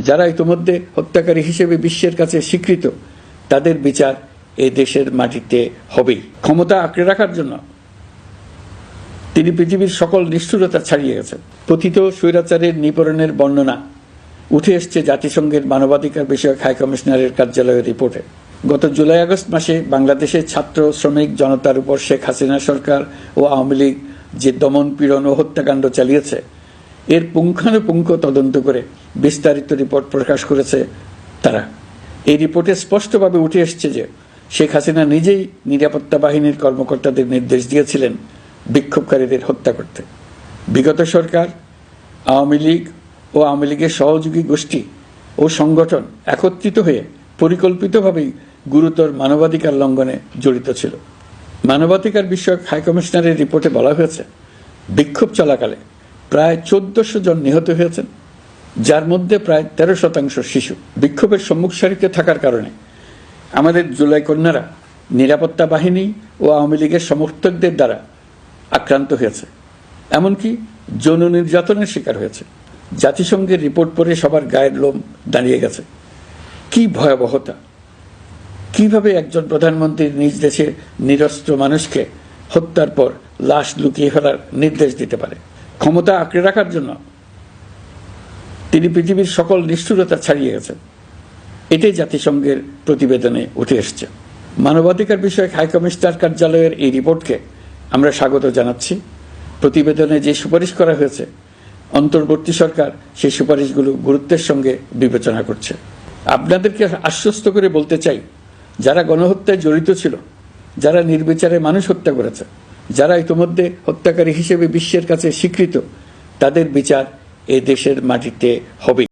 যারা ইতোমধ্যে হত্যাকারী হিসেবে বিশ্বের কাছে স্বীকৃত, তাদের বিচার এ দেশের মাটিতে হবেই। ক্ষমতা আঁকড়ে রাখার জন্য তিনি পৃথিবীর সকল নিষ্ঠুরতা ছাড়িয়ে গেছেন। পতিত স্বৈরাচারের নিপীড়নের বর্ণনা উঠে এসছে জাতিসংঘের মানবাধিকার বিষয়ক হাই কমিশনারের কার্যালয়ের রিপোর্টে। গত জুলাই আগস্ট মাসে বাংলাদেশের ছাত্র শ্রমিক জনতার উপর শেখ হাসিনা সরকার ও আওয়ামী লীগ যে দমন পীড়ন ও হত্যাকাণ্ড চালিয়েছে, এর পুঙ্খানুপুঙ্খ তদন্ত করে বিস্তারিত রিপোর্ট প্রকাশ করেছে তারা। এই রিপোর্টে স্পষ্টভাবে উঠে এসছে যে শেখ হাসিনা নিজেই নিরাপত্তা বাহিনীর কর্মকর্তাদের নির্দেশ দিয়েছিলেন বিক্ষোভকারীদের হত্যা করতে। বিগত সরকার, আওয়ামী লীগ ও আওয়ামী লীগের সহযোগী গোষ্ঠী ও সংগঠন একত্রিত হয়ে পরিকল্পিতভাবেই গুরুতর মানবাধিকার লঙ্ঘনে জড়িত ছিল। মানবাধিকার বিষয়ক হাইকমিশনারের রিপোর্টে বলা হয়েছে, বিক্ষোভ চলাকালে প্রায় 1400 জন নিহত হয়েছেন, যার মধ্যে প্রায় 13% শিশু। বিক্ষোভের সম্মুখ সারিতে থাকার কারণে আমাদের জুলাই কন্যারা নিরাপত্তা বাহিনী ও আওয়ামী লীগের সমর্থকদের দ্বারা আক্রান্ত হয়েছে, এমনকি যৌন নির্যাতনের শিকার হয়েছে। জাতিসংঘের রিপোর্ট পড়ে সবার গায়ের লোম দাঁড়িয়ে গেছে। কি ভয়াবহতা! কিভাবে একজন প্রধানমন্ত্রী নিজ দেশে নিরস্ত্র মানুষকে হত্যার পর লাশ লুকিয়ে ফেলার নির্দেশ দিতে পারে? ক্ষমতা আঁকড়ে রাখার জন্য তিনি পৃথিবীর সকল নিষ্ঠুরতা ছাড়িয়ে গেছেন। এটাই জাতিসংঘের প্রতিবেদনে উঠে এসছে। মানবাধিকার বিষয়ক হাইকমিশনার কার্যালয়ের এই রিপোর্টকে আমরা স্বাগত জানাচ্ছি। প্রতিবেদনে যে সুপারিশ করা হয়েছে, অন্তর্বর্তী সরকার সেই সুপারিশগুলো গুরুত্বের সঙ্গে বিবেচনা করছে। আপনাদেরকে আশ্বস্ত করে বলতে চাই, যারা গণহত্যায় জড়িত ছিল, যারা নির্বিচারে মানুষ হত্যা করেছে, যারা ইতোমধ্যে হত্যাকারী হিসেবে বিশ্বের কাছে স্বীকৃত, তাদের বিচার এ দেশের মাটিতে হবে।